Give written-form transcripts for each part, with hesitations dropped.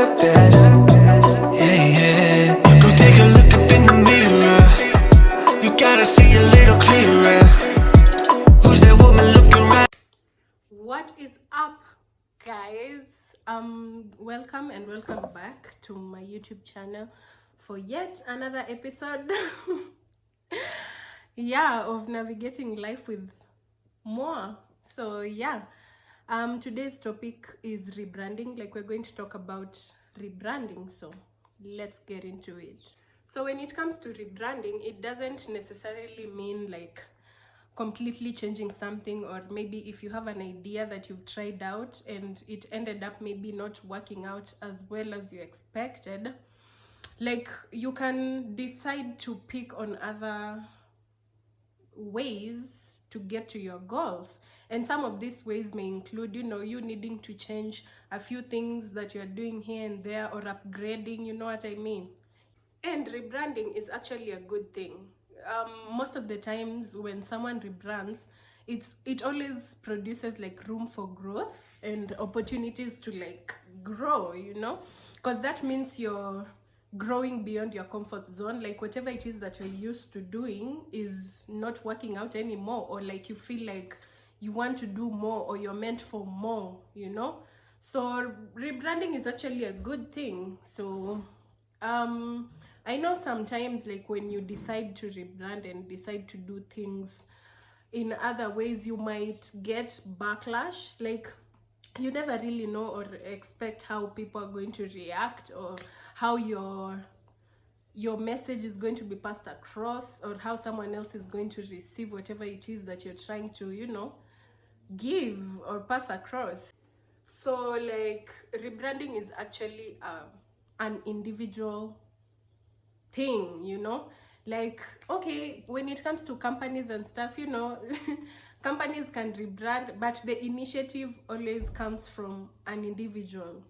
the best. Yeah, yeah. Go take a look up in the mirror. You gotta see a little clearer. Who's that woman looking right? What is up, guys? Welcome and welcome back to my YouTube channel for yet another episode of navigating life with more. So today's topic is rebranding. Like, we're going to talk about rebranding, so let's get into it. So when it comes to rebranding, it doesn't necessarily mean like completely changing something, or maybe if you have an idea that you've tried out and it ended up maybe not working out as well as you expected, like, you can decide to pick on other ways to get to your goals. And some of these ways may include, you needing to change a few things that you're doing here and there, or upgrading, you know what I mean. And rebranding is actually a good thing. Most of the times when someone rebrands, it always produces like room for growth and opportunities to like grow, because that means you're growing beyond your comfort zone. Like, whatever it is that you're used to doing is not working out anymore, or like you feel like you want to do more, or you're meant for more, so rebranding is actually a good thing. So I know sometimes, like, when you decide to rebrand and decide to do things in other ways, you might get backlash. Like, you never really know or expect how people are going to react, or how your message is going to be passed across, or how someone else is going to receive whatever it is that you're trying to, give or pass across. So, like, rebranding is actually an individual thing, like, okay, when it comes to companies and stuff, companies can rebrand, but the initiative always comes from an individual,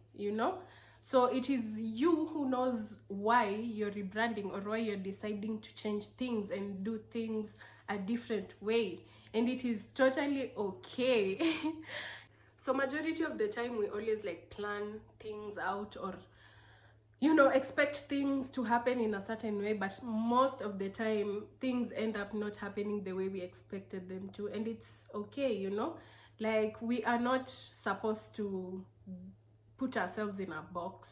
so it is you who knows why you're rebranding, or why you're deciding to change things and do things a different way, and it is totally okay. So majority of the time we always like plan things out, or expect things to happen in a certain way, but most of the time things end up not happening the way we expected them to, and it's okay. Like, we are not supposed to put ourselves in a box.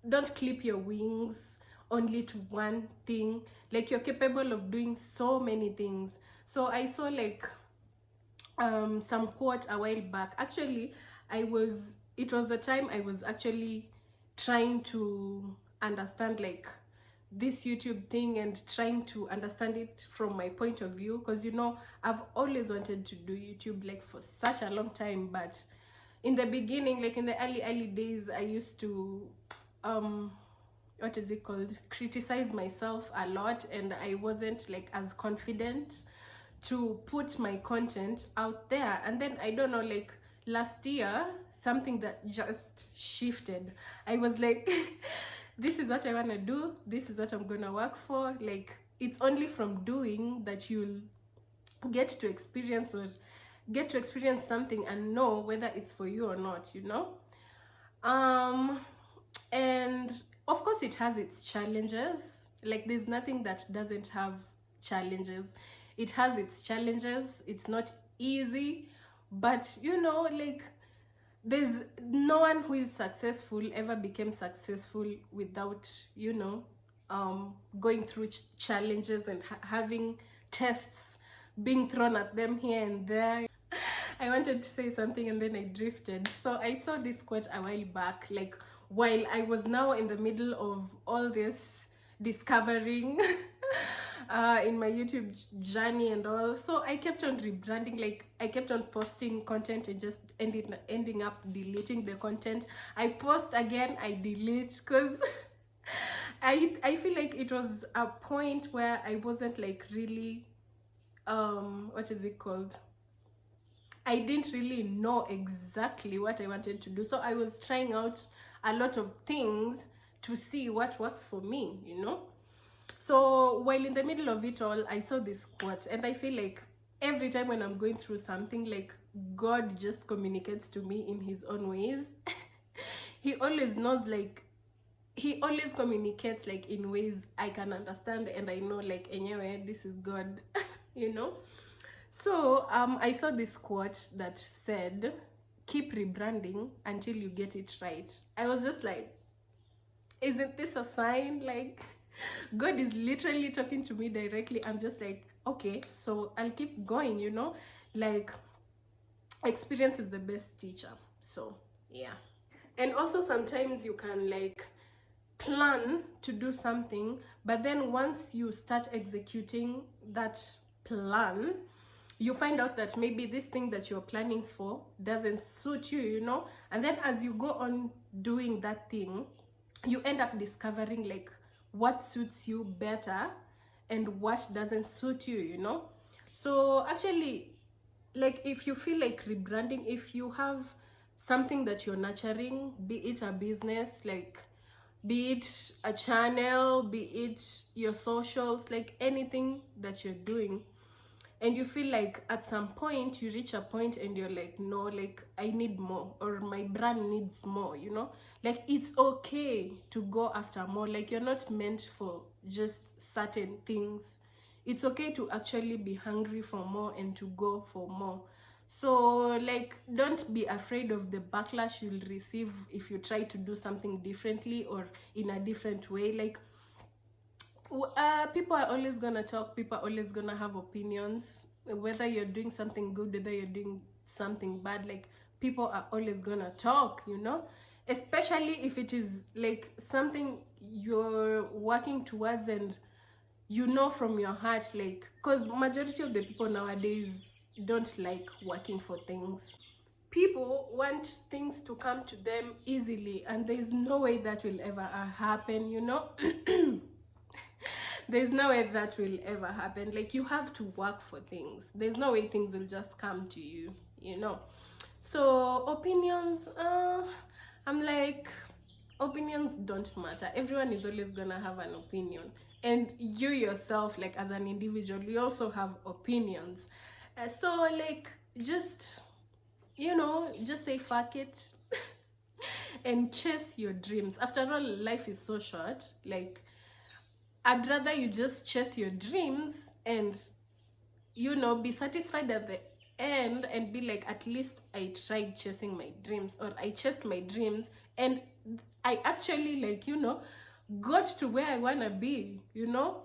Don't clip your wings only to one thing. Like, you're capable of doing so many things. So I saw like some quote a while back. Actually, it was the time I was actually trying to understand like this YouTube thing, and trying to understand it from my point of view, because I've always wanted to do YouTube like for such a long time. But in the beginning, like in the early days, I used to criticize myself a lot, and I wasn't like as confident to put my content out there. And then, I don't know, like last year, something that just shifted. I was like, this is what I want to do, this is what I'm gonna work for. Like, it's only from doing that you'll get to experience something and know whether it's for you or not, and of course it has its challenges. Like, there's nothing that doesn't have challenges. It has its challenges. It's not easy, but like, there's no one who is successful ever became successful without going through challenges and having tests being thrown at them here and there. I wanted to say something and then I drifted. So I saw this quote a while back, like while I was now in the middle of all this discovering in my YouTube journey and all. So I kept on rebranding. Like, I kept on posting content and just ending up deleting the content. I post again, I delete, because I feel like it was a point where I wasn't like really I didn't really know exactly what I wanted to do. So I was trying out a lot of things to see what works for me, So while in the middle of it all, I saw this quote, and I feel like every time when I'm going through something, like, God just communicates to me in his own ways. he always knows, like, he always communicates like in ways I can understand, and I know like anyway this is God. You know. So I saw this quote that said, keep rebranding until you get it right. I was just like, isn't this a sign? Like, God is literally talking to me directly. I'm just like, okay, so I'll keep going, you know. Like, experience is the best teacher. So yeah. And also sometimes you can like plan to do something, but then once you start executing that plan, you find out that maybe this thing that you're planning for doesn't suit you, you know. And then as you go on doing that thing, you end up discovering like what suits you better and what doesn't suit you, you know. So actually, like, if you feel like rebranding, if you have something that you're nurturing, be it a business, like be it a channel, be it your socials, like anything that you're doing, and you feel like at some point you reach a point and you're like, no, like I need more, or my brand needs more, you know, like it's okay to go after more. Like, you're not meant for just certain things. It's okay to actually be hungry for more and to go for more. So like, don't be afraid of the backlash you'll receive if you try to do something differently or in a different way. Like, people are always gonna talk, people are always gonna have opinions, whether you're doing something good, whether you're doing something bad. Like, people are always gonna talk, you know, especially if it is like something you're working towards and you know from your heart, like, because majority of the people nowadays don't like working for things. People want things to come to them easily, and there's no way that will ever happen, you know. There's no way that will ever happen. Like, you have to work for things. There's no way things will just come to you, you know. So opinions, I'm like, opinions don't matter. Everyone is always gonna have an opinion, and you yourself, like as an individual, you also have opinions. So like, just, you know, just say fuck it and chase your dreams. After all, life is so short. Like, I'd rather you just chase your dreams and, you know, be satisfied at the end and be like, at least I tried chasing my dreams, or I chased my dreams and I actually, like, you know, got to where I want to be, you know.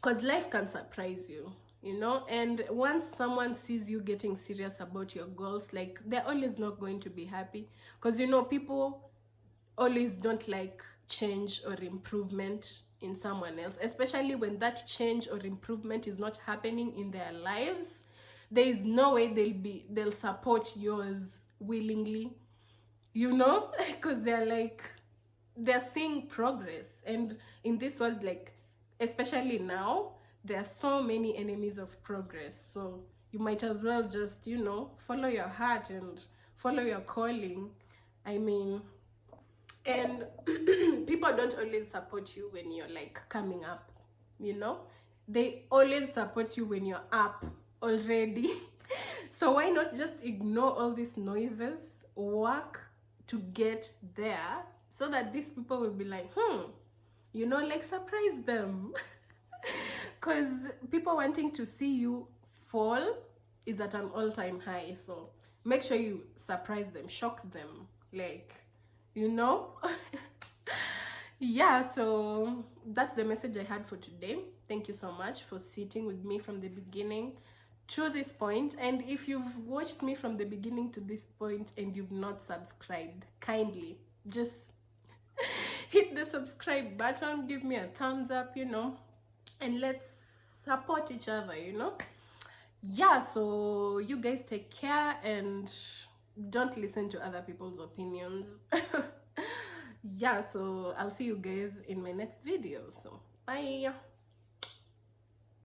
Because life can surprise you, you know. And once someone sees you getting serious about your goals, like, they're always not going to be happy, because, you know, people always don't like change or improvement in someone else, especially when that change or improvement is not happening in their lives. There is no way they'll support yours willingly, you know, because they're seeing progress. And in this world, like, especially now, there are so many enemies of progress. So you might as well just, you know, follow your heart and follow your calling. I mean, and people don't always support you when you're like coming up, you know. They always support you when you're up already. So why not just ignore all these noises, work to get there, so that these people will be like, you know, like, surprise them. Because people wanting to see you fall is at an all-time high. So make sure you surprise them, shock them, like, you know. Yeah, so that's the message I had for today. Thank you so much for sitting with me from the beginning to this point. And if you've watched me from the beginning to this point and you've not subscribed, kindly just hit the subscribe button, give me a thumbs up, you know, and let's support each other, you know. Yeah, so you guys take care and don't listen to other people's opinions. Yeah, so I'll see you guys in my next video. So bye.